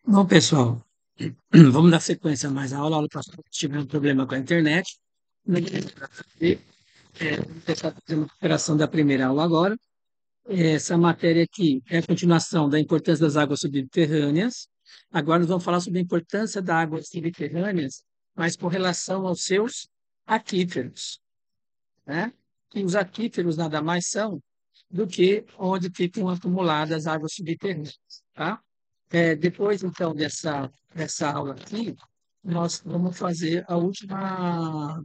Bom, pessoal, vamos dar sequência mais à aula. A aula passada tive um problema com a internet. Vamos tentar fazer uma recuperação da primeira aula agora. Essa matéria aqui é a continuação da importância das águas subterrâneas. Agora nós vamos falar sobre a importância das águas subterrâneas, mas com relação aos seus aquíferos, né? E os aquíferos nada mais são do que onde ficam acumuladas águas subterrâneas, tá? Depois, então, dessa aula aqui, nós vamos fazer a última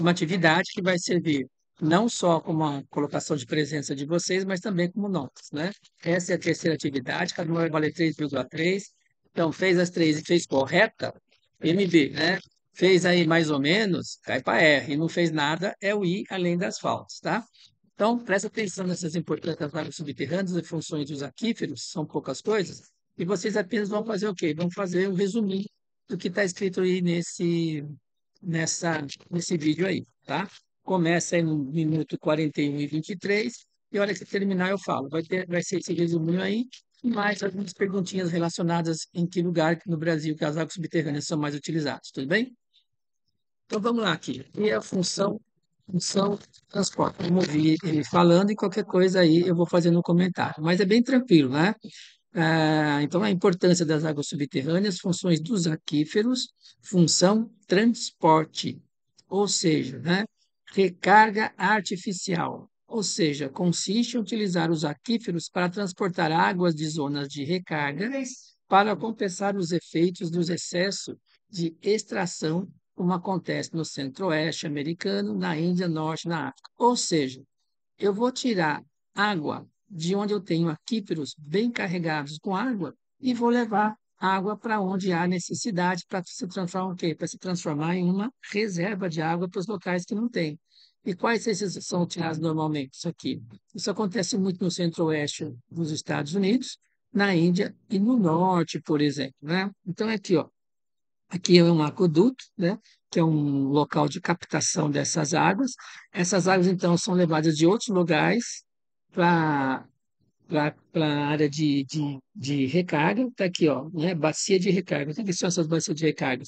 atividade, que vai servir não só como a colocação de presença de vocês, mas também como notas, né? Essa é a terceira atividade, cada uma vai valer 3,3. Então, fez as três e fez correta, MB, né? Fez aí mais ou menos, cai para R. E não fez nada, é o I, além das faltas, tá? Então, presta atenção nessas importantes águas subterrâneas e funções dos aquíferos, são poucas coisas, e vocês apenas vão fazer o quê? Vão fazer um resuminho do que está escrito aí nesse vídeo aí, tá? Começa aí no minuto 41 e 23, e a hora que terminar eu falo. Vai ser esse resuminho aí, e mais algumas perguntinhas relacionadas em que lugar no Brasil que as águas subterrâneas são mais utilizadas, tudo bem? Então vamos lá aqui. E a função transporte. Vamos ouvir ele falando e qualquer coisa aí eu vou fazendo um comentário. Mas é bem tranquilo, né? Então, a importância das águas subterrâneas, funções dos aquíferos, função transporte, ou seja, né, recarga artificial, ou seja, consiste em utilizar os aquíferos para transportar águas de zonas de recarga para compensar os efeitos dos excessos de extração, como acontece no centro-oeste americano, na Índia, norte, na África. Ou seja, eu vou tirar água de onde eu tenho aquíferos bem carregados com água e vou levar água para onde há necessidade para se transformar o quê? Para se transformar em uma reserva de água para os locais que não têm. E quais esses são utilizados normalmente? Isso aqui. Isso acontece muito no centro-oeste dos Estados Unidos, na Índia e no norte, por exemplo, né? Então, aqui, ó, aqui é um aqueduto, né, que é um local de captação dessas águas. Essas águas, então, são levadas de outros lugares para a área de recarga. Está aqui, ó, né, bacia de recarga. O que são essas bacias de recarga?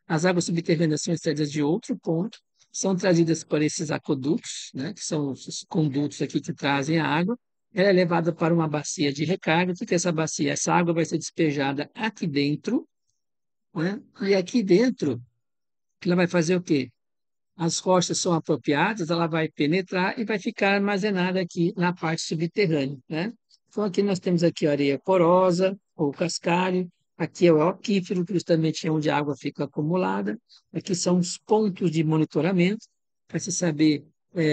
As águas subterrâneas são extraídas de outro ponto, são trazidas por esses aquedutos, né, que são os condutos aqui que trazem a água. Ela é levada para uma bacia de recarga. O que é essa bacia? Essa água vai ser despejada aqui dentro, né? E aqui dentro, ela vai fazer o quê? As rochas são apropriadas, ela vai penetrar e vai ficar armazenada aqui na parte subterrânea, né? Então, aqui nós temos aqui a areia porosa, ou cascalho, aqui é o aquífero, que justamente é onde a água fica acumulada, aqui são os pontos de monitoramento, para se saber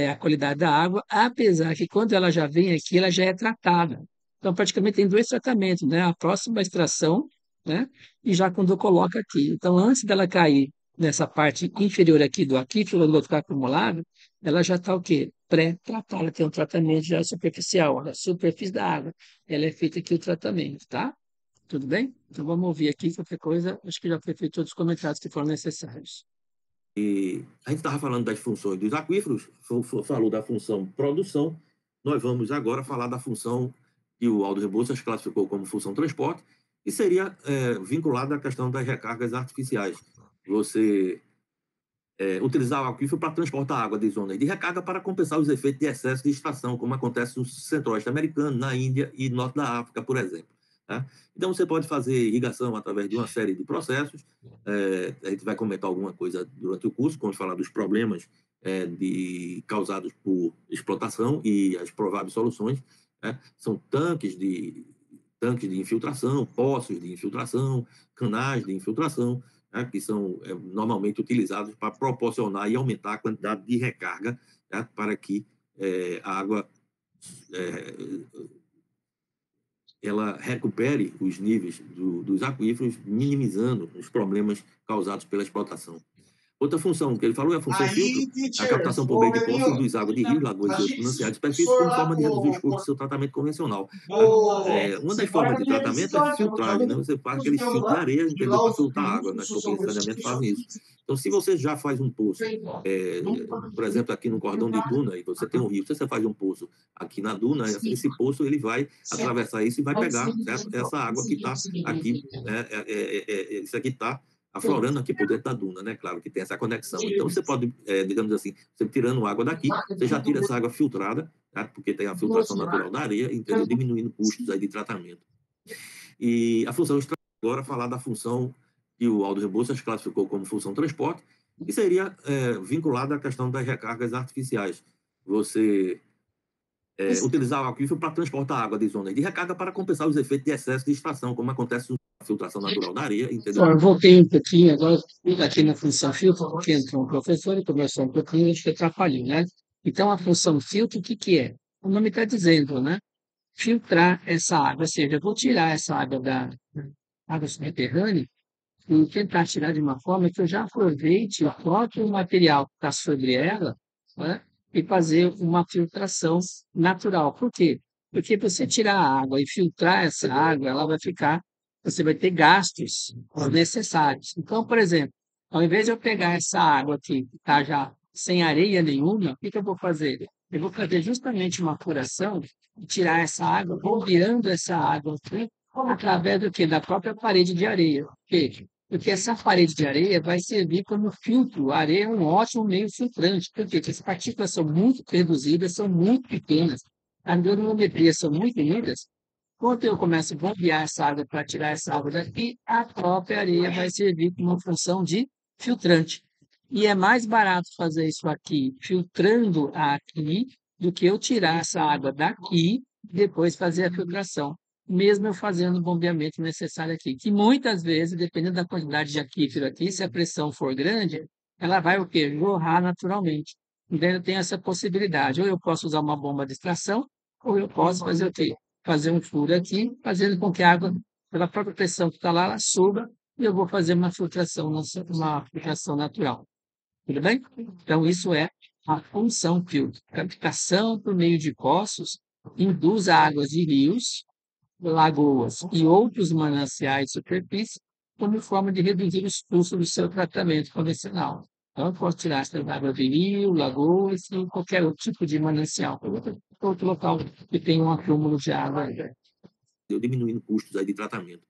a qualidade da água, apesar que quando ela já vem aqui, ela já é tratada. Então, praticamente tem dois tratamentos, né? A próxima extração, né? E já quando coloca aqui. Então, antes dela cair nessa parte inferior aqui do aquífero, onde vai ficar acumulado, ela já está o quê? Pré-tratada, ela tem um tratamento já superficial, na superfície da água. Ela é feita aqui o tratamento, tá? Tudo bem? Então vamos ouvir aqui qualquer coisa. Acho que já foi feito todos os comentários que foram necessários. E a gente estava falando das funções dos aquíferos, falou da função produção, nós vamos agora falar da função que o Aldo Rebouças classificou como função transporte, que seria vinculada à questão das recargas artificiais. Você utilizar o aquífero para transportar água de zonas de recarga para compensar os efeitos de excesso de extração, como acontece no centro-oeste americano, na Índia e norte da África, por exemplo. Tá? Então, você pode fazer irrigação através de uma série de processos. A gente vai comentar alguma coisa durante o curso, quando falar dos problemas causados por explotação e as prováveis soluções. Né? São tanques de infiltração, poços de infiltração, canais de infiltração, né, que são normalmente utilizados para proporcionar e aumentar a quantidade de recarga, né, para que a água ela recupere os níveis dos aquíferos, minimizando os problemas causados pela explotação. Outra função que ele falou é a função filtro, a captação por meio de poços induz água de rios, lagoas e outros mananciais de superfície como forma de reduzir os custos do seu tratamento convencional. Tá? Uma das formas de tratamento é filtragem, né? Você faz aquele filtro de areia, entendeu? Para filtrar a água. Nas companhias de saneamento fazem isso. Então, se você já faz um poço, por exemplo, aqui no cordão de duna, e você tem um rio, se você faz um poço aqui na duna, esse poço ele vai atravessar isso e vai pegar, certo? Essa água que está aqui, isso aqui está aflorando aqui por dentro da duna, né? Claro que tem essa conexão. Então, você pode, digamos assim, você tirando água daqui, você já tira essa água filtrada, tá? Porque tem a filtração natural da areia, entendeu? Diminuindo custos aí de tratamento. E a função agora falar da função que o Aldo Rebouças classificou como função transporte, que seria vinculada à questão das recargas artificiais. Você utilizar o aquífero para transportar água de zonas de recarga para compensar os efeitos de excesso de extração, como acontece na filtração natural da areia, entendeu? Eu voltei um pouquinho, agora aqui na função filtro, porque entrou um professor e começou um pouquinho, acho que atrapalhou, né? Então, a função filtro, o que que é? O nome está dizendo, né? Filtrar essa água, ou seja, eu vou tirar essa água da água subterrânea e tentar tirar de uma forma que eu já aproveite o próprio material que está sobre ela, né? E fazer uma filtração natural. Por quê? Porque você tirar a água e filtrar essa água, ela vai ficar, você vai ter gastos necessários. Então, por exemplo, ao invés de eu pegar essa água aqui, que está já sem areia nenhuma, o que que eu vou fazer? Eu vou fazer justamente uma furação e tirar essa água, bombeando essa água aqui, através do quê? Da própria parede de areia. Por quê? Porque essa parede de areia vai servir como filtro. A areia é um ótimo meio filtrante. Por quê? Porque as partículas são muito reduzidas, são muito pequenas. As granulometrias são muito unidas. Quando eu começo a bombear essa água para tirar essa água daqui, a própria areia vai servir como uma função de filtrante. E é mais barato fazer isso aqui, filtrando aqui, do que eu tirar essa água daqui e depois fazer a filtração, mesmo eu fazendo o bombeamento necessário aqui, que muitas vezes, dependendo da quantidade de aquífero aqui, se a pressão for grande, ela vai o quê? Jorrar naturalmente. Então, eu tenho essa possibilidade. Ou eu posso usar uma bomba de extração, ou eu posso fazer o quê? Fazer um furo aqui, fazendo com que a água, pela própria pressão que está lá, ela suba, e eu vou fazer uma filtração natural. Tudo bem? Então, isso é a função filtro. Captação por meio de poços induz águas de rios, lagoas e outros mananciais de superfície como forma de reduzir os custos do seu tratamento convencional. Então, eu posso tirar essa água de rio, lagoas e qualquer outro tipo de manancial, outro local que tem um acúmulo de água. Diminuindo custos aí de tratamento.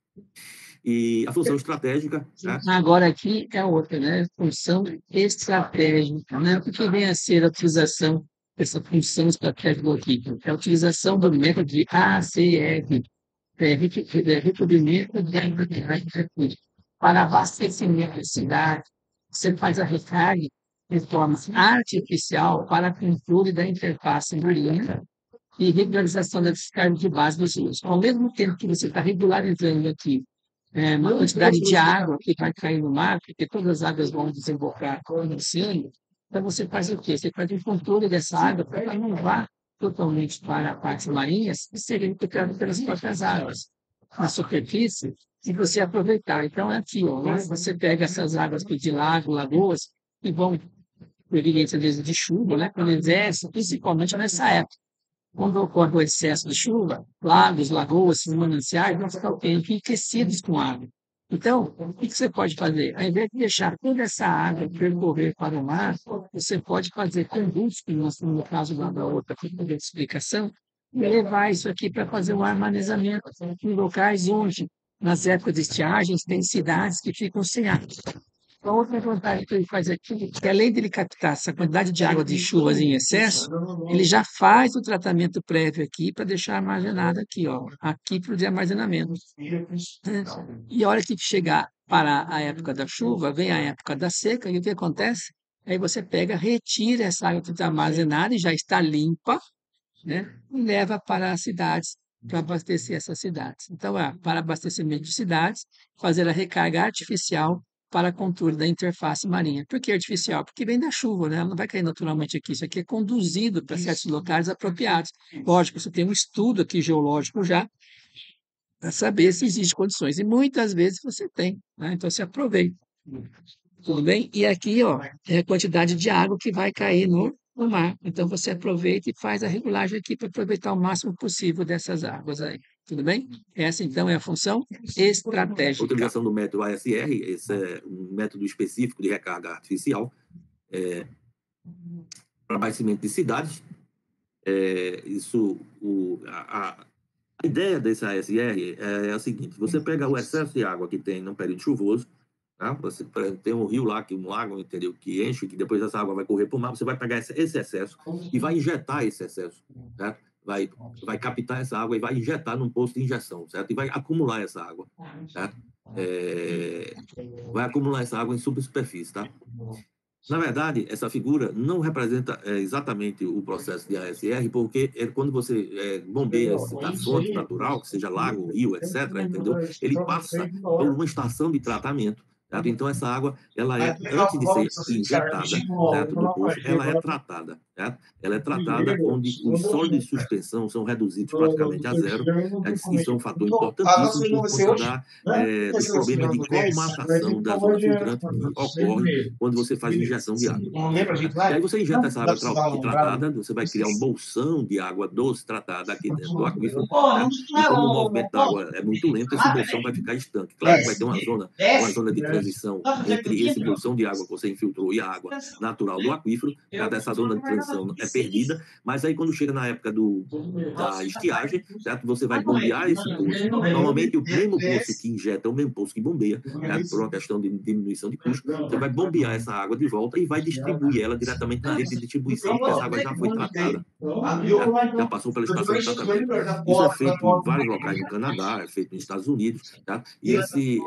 E a função estratégica, né? Agora aqui é outra, né? Função estratégica, né? O que vem a ser a utilização dessa função estratégica aqui? É a utilização do método de ACR, recobrimento de recursos para abastecimento da cidade. Você faz a recarga de forma artificial para controle da interface marinha e regularização da descarga de base dos rios. Ao mesmo tempo que você está regularizando aqui uma quantidade de água que vai cair no mar, porque todas as águas vão desembocar no oceano, então você faz o quê? Você faz um controle dessa água para ela não vá totalmente para partes marinhas e ser implicada pelas próprias águas na superfície e você aproveitar. Então, é aqui, ó, né? Você pega essas águas de lago, lagoas, que vão, por evidência de chuva, né? Quando exerce, principalmente nessa época. Quando ocorre o excesso de chuva, lagos, lagoas, mananciais vão ficar enriquecidos com água. Então, o que você pode fazer? Ao invés de deixar toda essa água percorrer para o mar, você pode fazer condutos, como no caso da outra explicação, e levar isso aqui para fazer um armazenamento em locais onde, nas épocas de estiagens, tem cidades que ficam sem água. A outra vantagem que ele faz aqui é que, além de ele captar essa quantidade de água de chuvas em excesso, ele já faz o tratamento prévio aqui para deixar armazenado aqui, ó, aqui para o de armazenamento. E a hora que chegar para a época da chuva, vem a época da seca, e o que acontece? Aí você pega, retira essa água que está armazenada e já está limpa, né? E leva para as cidades para abastecer essas cidades. Então, para abastecimento de cidades, fazer a recarga artificial para controle da interface marinha. Por que artificial? Porque vem da chuva, né? Ela não vai cair naturalmente aqui. Isso aqui é conduzido para certos locais apropriados. Lógico, você tem um estudo aqui geológico já para saber se existem condições. E muitas vezes você tem, né? Então, se aproveita. Tudo bem? E aqui, ó, é a quantidade de água que vai cair no mar. Então, você aproveita e faz a regulagem aqui para aproveitar o máximo possível dessas águas aí. Tudo bem? Essa, então, é a função A estratégica. utilização do método ASR, esse é um método específico de recarga artificial para abastecimento de cidades. A ideia desse ASR é a seguinte: você pega o excesso de água que tem no período chuvoso, tá? Você, por exemplo, tem um rio lá, um lago, entendeu? Que enche, que depois essa água vai correr para o mar, você vai pegar esse excesso e vai injetar esse excesso, certo? Vai captar essa água e vai injetar num posto de injeção, certo? E vai acumular essa água, certo? Vai acumular essa água em subsuperfície, tá? Na verdade, essa figura não representa exatamente o processo de ASR, porque quando você bombeia da fonte natural, que seja lago, rio, etc., entendeu? Ele passa por uma estação de tratamento, certo? Então, essa água, ela antes de ser injetada, certo, no poço, ela é tratada, certo? Ela é tratada onde os sólidos de suspensão são reduzidos praticamente a zero, isso é um fator importantíssimo por conta dos problemas de colmatação da zona filtrante que ocorre quando você faz injeção de água. E aí você injeta essa água tratada, você vai criar um bolsão de água doce tratada aqui dentro do aquífero, né? E como o movimento da água é muito lento, esse bolsão vai ficar estanque. Claro que vai ter uma zona de transição entre esse bolsão de água que você infiltrou e a água natural do aquífero. Essa zona de transição é perdida, mas aí quando chega na época da estiagem, certo? Você vai bombear esse poço. Normalmente o mesmo poço que injeta é o mesmo poço que bombeia, certo? Por uma questão de diminuição de custo. Você vai bombear essa água de volta e vai distribuir ela diretamente na rede de distribuição, porque essa água já foi tratada, né? Já passou pela estação de tratamento. Isso é feito em vários locais no Canadá, é feito nos Estados Unidos, tá? E esse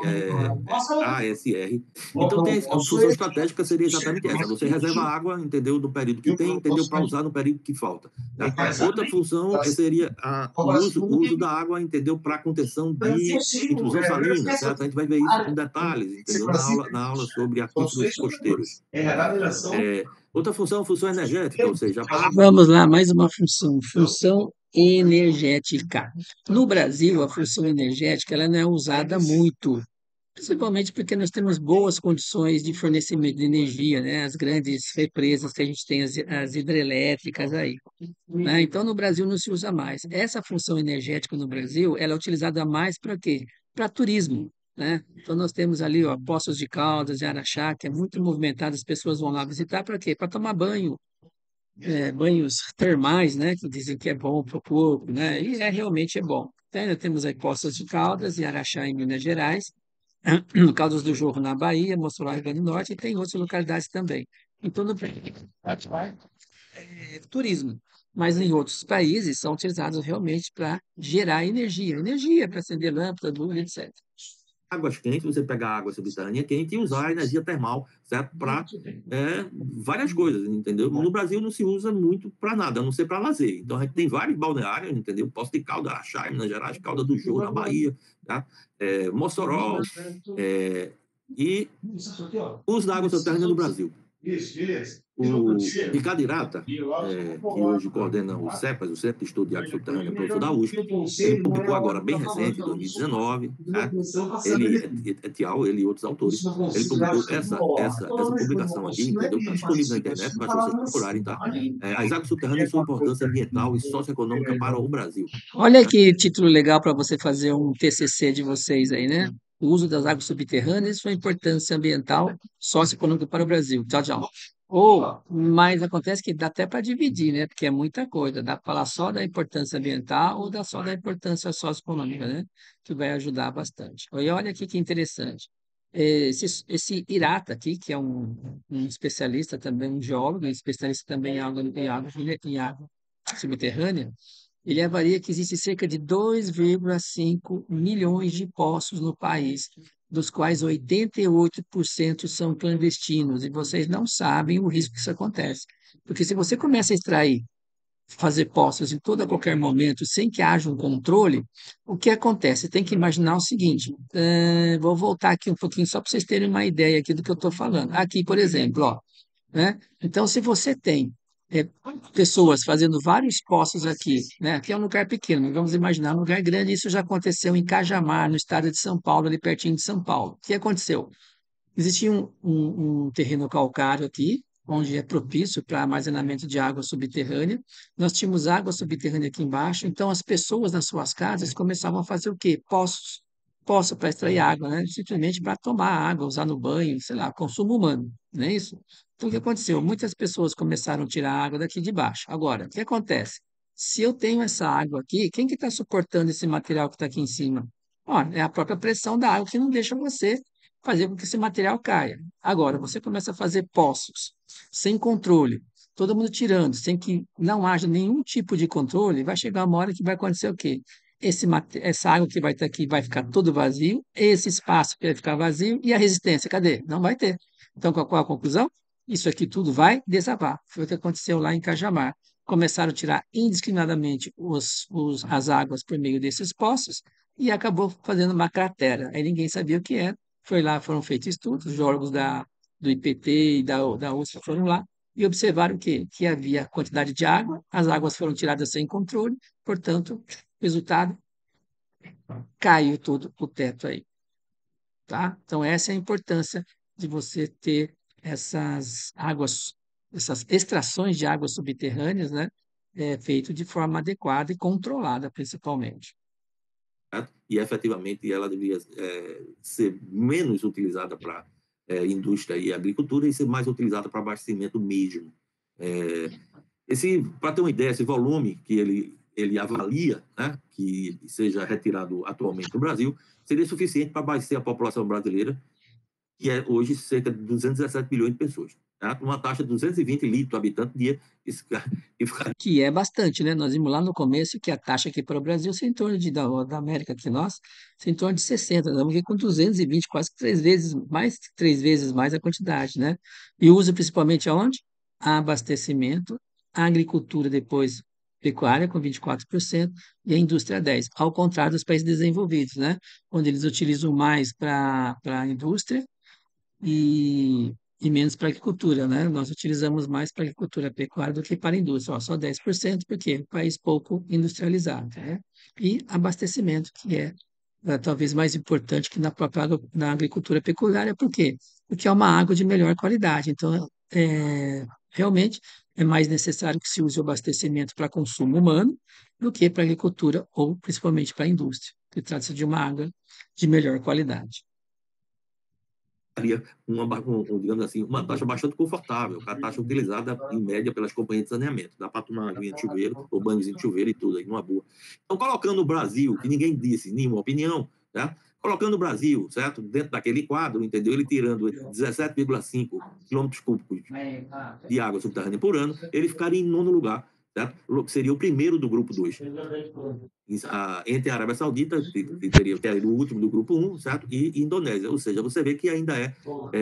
ASR. Então, a função estratégica seria exatamente essa: você reserva água, entendeu, no período que tem, entendeu, para usar no período que falta. Tá? Outra função seria o uso da água, entendeu, para contenção de intrusão salina, certo? A gente vai ver isso com detalhes, entendeu, na aula sobre aquíferos costeiros. Outra função é a função energética, ou seja, Vamos lá, mais uma função, função energética. No Brasil, a função energética ela não é usada muito, principalmente porque nós temos boas condições de fornecimento de energia, né? As grandes represas que a gente tem, as hidrelétricas aí, né? Então, no Brasil não se usa mais. Essa função energética no Brasil, ela é utilizada mais para quê? Para turismo, né? Então, nós temos ali, ó, Poços de Caldas, e Araxá, que é muito movimentado, as pessoas vão lá visitar para quê? Para tomar banho, banhos termais, né? Que dizem que é bom para o corpo, né? E realmente é bom. Então, ainda temos aí Poços de Caldas e Araxá em Minas Gerais, no Caldas do Jorro na Bahia, Mossoró, Rio Grande do Norte, e tem outras localidades também. Então, no turismo, mas em outros países são utilizados realmente para gerar energia para acender lâmpada, luz, etc. Águas quentes, você pegar a água subterrânea quente e usar a energia termal, certo? Para várias coisas, entendeu? No Brasil não se usa muito para nada, a não ser para lazer. Então a gente tem vários balneários, entendeu? Poço de Caldas, Araxá, Minas Gerais, Caldas do Jorro, na Bahia, tá? Mossoró, e uso da água subterrânea no Brasil. O Ricardo Irata, que hoje coordena o CEPAS, o Centro de Estudo de Água Subterrânea, professor da USP, ele publicou agora, bem recente, em 2019, né? Ele, Etial, ele e outros autores, ele publicou essa publicação aqui, entendeu? Está disponível na internet, basta vocês procurarem, tá? As águas subterrâneas e sua importância ambiental e socioeconômica para o Brasil. Olha que título legal para você fazer um TCC de vocês aí, né? O uso das águas subterrâneas e sua importância ambiental, socioeconômica para o Brasil. Tchau, tchau. Mas acontece que dá até para dividir, né? Porque é muita coisa. Dá para falar só da importância ambiental ou só da importância socioeconômica, né? Que vai ajudar bastante. E olha aqui que interessante. Esse Irata aqui, que é um especialista também, um geólogo, especialista também em água subterrânea, ele avalia que existe cerca de 2,5 milhões de poços no país, dos quais 88% são clandestinos, e vocês não sabem o risco que isso acontece. Porque se você começa a extrair, fazer poços em todo a qualquer momento, sem que haja um controle, o que acontece? Tem que imaginar o seguinte, vou voltar aqui um pouquinho só para vocês terem uma ideia aqui do que eu estou falando. Aqui, por exemplo, ó, né? Então, se você tem pessoas fazendo vários poços aqui, né? Aqui é um lugar pequeno, mas vamos imaginar um lugar grande. Isso já aconteceu em Cajamar, no estado de São Paulo, ali pertinho de São Paulo. O que aconteceu? Existia um terreno calcário aqui, onde é propício para armazenamento de água subterrânea. Nós tínhamos água subterrânea aqui embaixo, então as pessoas nas suas casas começavam a fazer o quê? Poços. Poço para extrair água, né? Simplesmente para tomar água, usar no banho, sei lá, consumo humano, não é isso? Então, o que aconteceu? Muitas pessoas começaram a tirar água daqui de baixo. Agora, o que acontece? Se eu tenho essa água aqui, quem que está suportando esse material que está aqui em cima? Ó, é a própria pressão da água que não deixa você fazer com que esse material caia. Agora, você começa a fazer poços sem controle, todo mundo tirando, sem que não haja nenhum tipo de controle, vai chegar uma hora que vai acontecer o quê? Essa água que vai estar aqui vai ficar todo vazio, esse espaço que vai ficar vazio, e a resistência, cadê? Não vai ter. Então, qual a conclusão? Isso aqui tudo vai desabar. Foi o que aconteceu lá em Cajamar. Começaram a tirar indiscriminadamente as águas por meio desses poços e acabou fazendo uma cratera. Aí ninguém sabia o que era. Foi lá, foram feitos estudos, os geólogos do IPT e da USP foram lá e observaram que havia quantidade de água, as águas foram tiradas sem controle, portanto, resultado, caiu todo o teto aí, tá? Então, essa é a importância de você ter essas águas, essas extrações de águas subterrâneas, né? Feito de forma adequada e controlada, principalmente. certo? E efetivamente ela deveria ser menos utilizada para indústria e agricultura e ser mais utilizada para abastecimento mesmo. Para ter uma ideia, esse volume que ele avalia, né, que seja retirado atualmente no Brasil, seria suficiente para abastecer a população brasileira, que é hoje cerca de 217 milhões de pessoas. Tá? Uma taxa de 220 litros por habitante dia. Isso, Que é bastante, né? Nós vimos lá no começo que a taxa aqui para o Brasil é em torno da América que nós, é em torno de 60. Nós estamos aqui com 220, quase que 3 vezes mais a quantidade, né? E usa principalmente aonde? Abastecimento, a agricultura depois pecuária com 24% e a indústria 10%, ao contrário dos países desenvolvidos, né? Onde eles utilizam mais para a indústria e menos para a agricultura, né? Nós utilizamos mais para a agricultura pecuária do que para a indústria, ó, só 10%, porque é um país pouco industrializado, né? E abastecimento, que é talvez mais importante que na agricultura pecuária, por quê? Porque é uma água de melhor qualidade, então realmente é mais necessário que se use o abastecimento para consumo humano do que para a agricultura ou principalmente para a indústria, que trata-se de uma água de melhor qualidade. daria digamos assim, uma taxa bastante confortável, a taxa utilizada em média pelas companhias de saneamento. Dá para tomar aguinha de chuveiro, ou banhozinho de chuveiro e tudo aí, numa boa. Então, colocando o Brasil, que ninguém disse nenhuma opinião, né? Colocando o Brasil, certo? Dentro daquele quadro, entendeu? Ele tirando 17,5 quilômetros cúbicos de água subterrânea por ano, ele ficaria em nono lugar, certo? Seria o primeiro do grupo 2. Entre a Arábia Saudita, que teria o último do grupo 1, certo? E Indonésia. Ou seja, você vê que ainda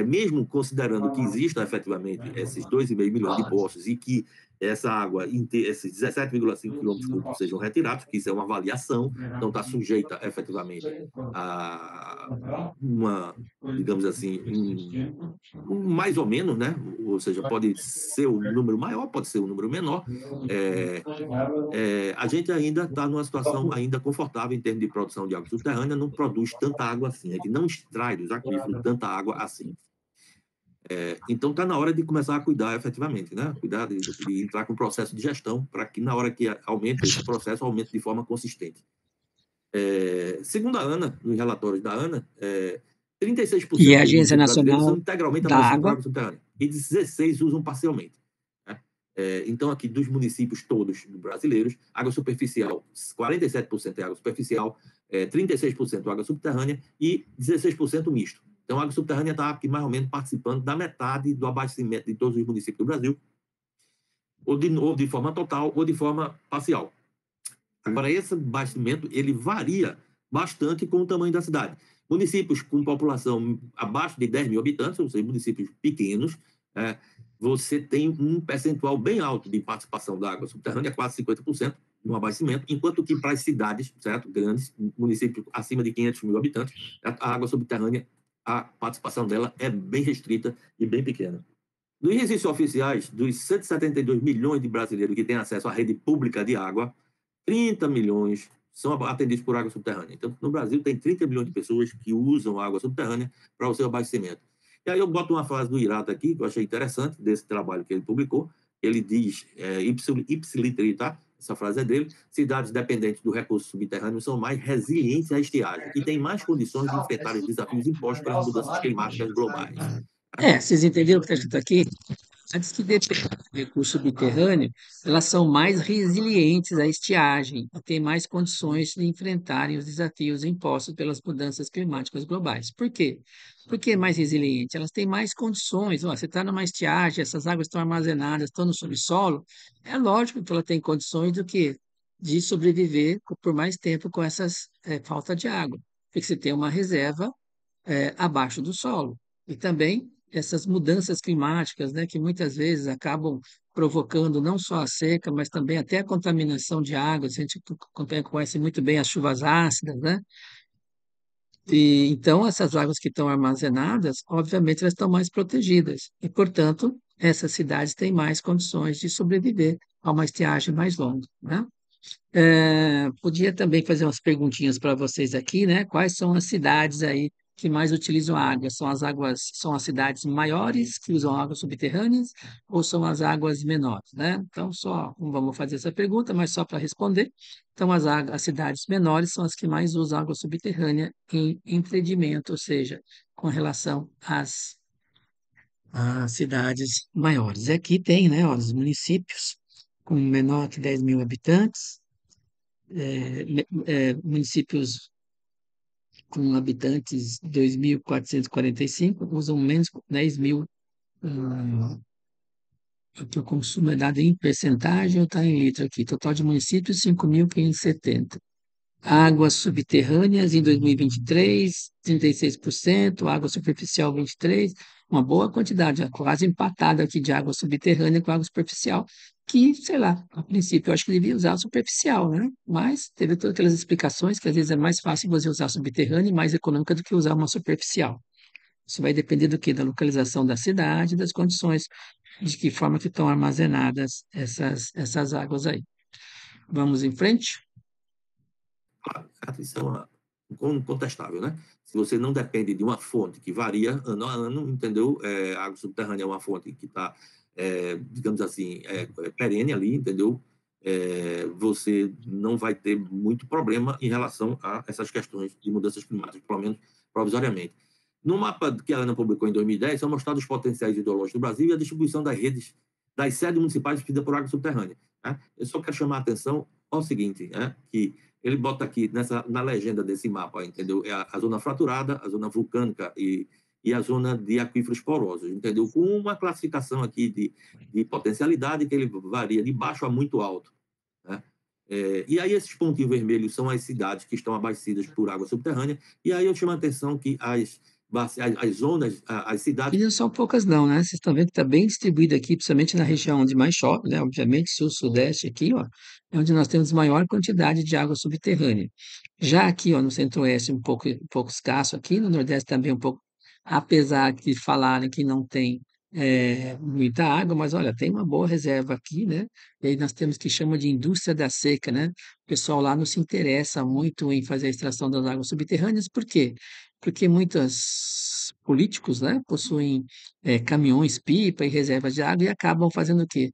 mesmo considerando que existam efetivamente esses 2,5 milhões de poços e que essa água, esses 17,5 quilômetros cúbicos sejam retirados, que isso é uma avaliação, não está sujeita efetivamente a uma, digamos assim, mais ou menos, né? Ou seja, pode ser um número maior, pode ser um número menor. A gente ainda está numa situação ainda confortável em termos de produção de água subterrânea, não produz tanta água assim, a gente não extrai dos aquíferos tanta água assim. Então está na hora de começar a cuidar efetivamente, né? Cuidar de entrar com o processo de gestão para que na hora que aumente esse processo, aumente de forma consistente. Segundo a ANA, nos relatórios da ANA, E 36% a dos Agência municípios brasileiros são Nacional integralmente da abastecidos por Água. água subterrânea e 16 usam parcialmente. Né? Então, aqui dos municípios todos brasileiros, água superficial, 47% é água superficial, 36% água subterrânea e 16% misto. Então, a água subterrânea está aqui mais ou menos participando da metade do abastecimento de todos os municípios do Brasil, ou de forma total ou de forma parcial. Agora, esse abastecimento ele varia bastante com o tamanho da cidade. Municípios com população abaixo de 10 mil habitantes, ou seja, municípios pequenos, você tem um percentual bem alto de participação da água subterrânea, quase 50% no abastecimento, enquanto que para as cidades, certo, grandes, municípios acima de 500 mil habitantes, a água subterrânea, a participação dela é bem restrita e bem pequena. Nos registros oficiais, dos 172 milhões de brasileiros que têm acesso à rede pública de água, 30 milhões são atendidos por água subterrânea. Então, no Brasil, tem 30 milhões de pessoas que usam água subterrânea para o seu abastecimento. E aí eu boto uma frase do Irato aqui, que eu achei interessante, desse trabalho que ele publicou. Ele diz, ipsiliter, tá? Essa frase é dele: cidades dependentes do recurso subterrâneo são mais resilientes à estiagem e têm mais condições de enfrentar os desafios impostos pelas mudanças climáticas globais. Vocês entenderam o que está escrito aqui? Cidades que dependem do recurso subterrâneo, elas são mais resilientes à estiagem e têm mais condições de enfrentarem os desafios impostos pelas mudanças climáticas globais. Por quê? Por que mais resiliente? Elas têm mais condições. Ó, você está numa estiagem, essas águas estão armazenadas, estão no subsolo, é lógico que ela tem condições do quê? De sobreviver por mais tempo com essas falta de água, porque você tem uma reserva abaixo do solo. E também essas mudanças climáticas, né, que muitas vezes acabam provocando não só a seca, mas também até a contaminação de água. A gente conhece muito bem as chuvas ácidas, né? E então essas águas que estão armazenadas, obviamente, elas estão mais protegidas e, portanto, essas cidades têm mais condições de sobreviver a uma estiagem mais longa, né? Podia também fazer umas perguntinhas para vocês aqui, né? Quais são as cidades aí que mais utilizam água? São as cidades maiores que usam águas subterrâneas ou são as águas menores, né? Então, só não vamos fazer essa pergunta, mas só para responder. Então, as cidades menores são as que mais usam água subterrânea em empreendimento, ou seja, com relação às cidades maiores. E aqui tem, né, ó, os municípios com menor que 10 mil habitantes, municípios com habitantes 2.445 usam menos de 10 mil. Aqui o consumo é dado em percentagem ou está em litro aqui? Total de municípios, 5.570. Águas subterrâneas em 2023, 36%, água superficial 23%, uma boa quantidade, quase empatada aqui de água subterrânea com água superficial, que, sei lá, a princípio eu acho que devia usar a superficial, né? Mas teve todas aquelas explicações que às vezes é mais fácil você usar a subterrânea e mais econômica do que usar uma superficial. Isso vai depender do quê? Da localização da cidade, das condições, de que forma que estão armazenadas essas águas aí. Vamos em frente? Isso é incontestável, né? Se você não depende de uma fonte que varia ano a ano, entendeu? A água subterrânea é uma fonte que está, digamos assim, perene ali, entendeu? Você não vai ter muito problema em relação a essas questões de mudanças climáticas, pelo menos provisoriamente. No mapa que a ANA publicou em 2010, são mostrados os potenciais hidrológicos do Brasil e a distribuição das redes das sedes municipais distribuídas por água subterrânea. Né? Eu só quero chamar a atenção ao seguinte, né? Que ele bota aqui na legenda desse mapa, entendeu? É a zona fraturada, a zona vulcânica e a zona de aquíferos porosos, entendeu? Com uma classificação aqui de potencialidade que ele varia de baixo a muito alto, né? E aí esses pontinhos vermelhos são as cidades que estão abastecidas por água subterrânea, e aí eu chamo a atenção que as zonas, as E cidades. não são poucas não, né? Vocês estão vendo que está bem distribuído aqui, principalmente na região onde mais chove, né? Obviamente, sul, sudeste aqui, ó, é onde nós temos maior quantidade de água subterrânea. Já aqui, ó, no centro-oeste, um pouco escasso aqui, no nordeste também um pouco, apesar de falarem que não tem muita água, mas olha, tem uma boa reserva aqui, né? E aí nós temos que chama de indústria da seca, né? O pessoal lá não se interessa muito em fazer a extração das águas subterrâneas, por quê? Porque muitos políticos, né, possuem caminhões-pipa e reservas de água e acabam fazendo o quê?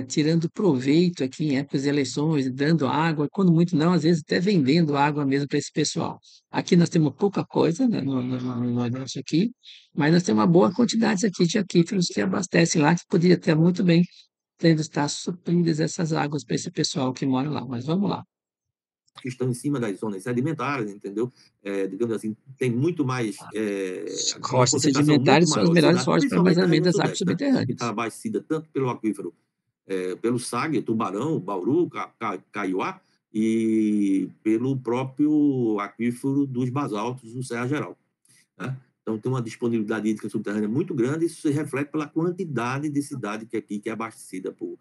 Tirando proveito aqui em épocas de eleições, dando água, quando muito não, às vezes até vendendo água mesmo para esse pessoal. Aqui nós temos pouca coisa, né, no Nordeste aqui, mas nós temos uma boa quantidade aqui de aquíferos que abastecem lá, que poderia ter muito bem tendo estar supridas essas águas para esse pessoal que mora lá. Mas vamos lá. Que estão em cima das zonas sedimentares, entendeu? Digamos assim, tem muito mais, uma Rochas concentração muito sedimentares são as maior de melhores cidades, rochas para principalmente na armazenamento região das águas sudeste, né? Que está subterrâneas. abastecida tanto pelo aquífero, pelo SAG, Tubarão, Bauru, Caiuá, e pelo próprio aquífero dos basaltos do Serra Geral, né? Então, tem uma disponibilidade hídrica subterrânea muito grande, isso se reflete pela quantidade de cidade que é abastecida por.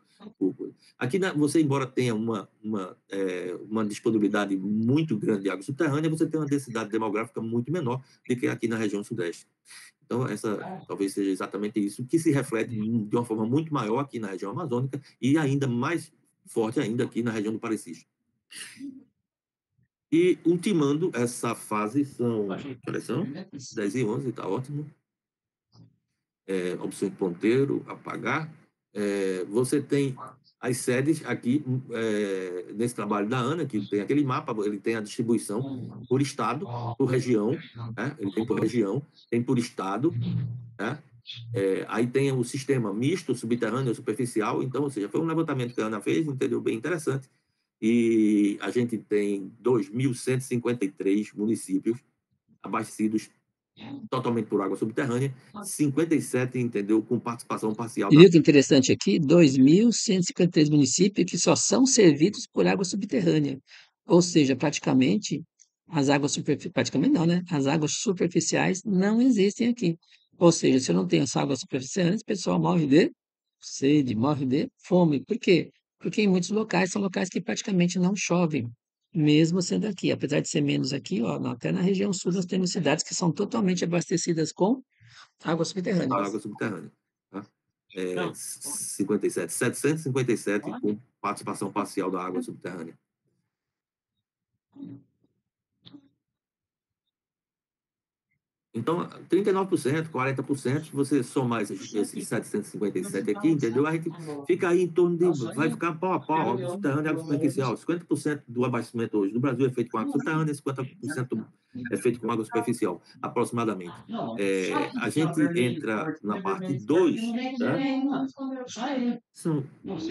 Aqui, você, embora tenha uma disponibilidade muito grande de água subterrânea, você tem uma densidade demográfica muito menor do que aqui na região sudeste. Então, essa talvez seja exatamente isso, que se reflete de uma forma muito maior aqui na região amazônica e ainda mais forte ainda aqui na região do Parecis. E ultimando essa fase são 10 e 11, está ótimo. opção de ponteiro, apagar. Você tem as sedes aqui, nesse trabalho da Ana, que tem aquele mapa, ele tem a distribuição por estado, por região, né? Ele tem por região, tem por estado, né? Aí tem o sistema misto, subterrâneo, superficial. Então, ou seja, foi um levantamento que a Ana fez, entendeu? Bem interessante. E a gente tem 2.153 municípios abastecidos totalmente por água subterrânea, 57, entendeu? Com participação parcial E da... viu que interessante aqui? 2.153 municípios que só são servidos por água subterrânea. Ou seja, praticamente, as águas superficiais, praticamente não, né? As águas superficiais não existem aqui. Ou seja, se eu não tenho essa água superficial, o pessoal morre de sede, morre de fome. Por quê? Porque em muitos locais são locais que praticamente não chovem, mesmo sendo aqui. Apesar de ser menos aqui, ó, até na região sul nós temos cidades que são totalmente abastecidas com água subterrânea. água subterrânea. Tá? 57, 757 com participação parcial da água subterrânea. Então, 39%, 40%, se você somar esses 757 aqui, entendeu? A gente fica aí em torno de... Vai ficar pau a pau, água subterrânea e água superficial. 50% do abastecimento hoje no Brasil é feito com água subterrânea, 50% é feito com água superficial, aproximadamente. A gente entra na parte 2, tá? São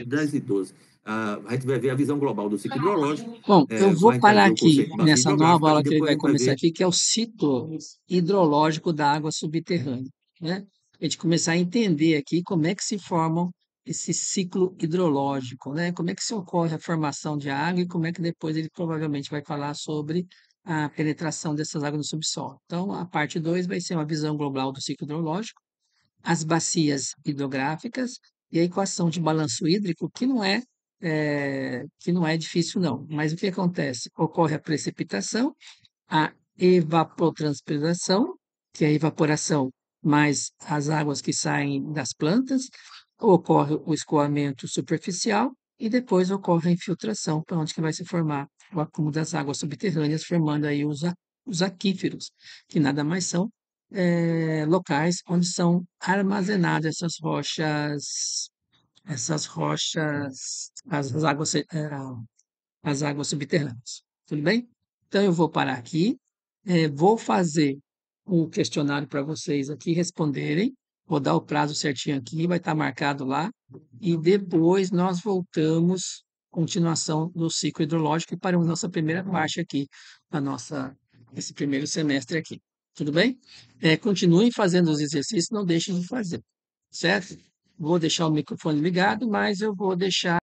10 e 12. A gente vai ver a visão global do ciclo hidrológico, Bom, eu vou vai parar entender o aqui conceito de bacia nessa nova hidrográfica aula e que ele depois a vai gente vai começar ver... aqui, que é o ciclo hidrológico da água subterrânea, né? A gente começar a entender aqui como é que se formam esse ciclo hidrológico, né? Como é que se ocorre a formação de água e como é que depois ele provavelmente vai falar sobre a penetração dessas águas no subsolo. Então, a parte 2 vai ser uma visão global do ciclo hidrológico, as bacias hidrográficas e a equação de balanço hídrico, que não é difícil, não. Mas o que acontece? Ocorre a precipitação, a evapotranspiração, que é a evaporação mais as águas que saem das plantas, ocorre o escoamento superficial e depois ocorre a infiltração, para onde que vai se formar o acúmulo das águas subterrâneas, formando aí os aquíferos, que nada mais são locais onde são armazenadas as águas subterrâneas. Tudo bem? Então eu vou parar aqui, vou fazer um questionário para vocês aqui responderem, vou dar o prazo certinho aqui, vai estar marcado lá, e depois nós voltamos, continuação do ciclo hidrológico, e para a nossa primeira parte aqui, esse primeiro semestre aqui. Tudo bem? Continuem fazendo os exercícios, não deixem de fazer, certo? Vou deixar o microfone ligado, mas eu vou deixar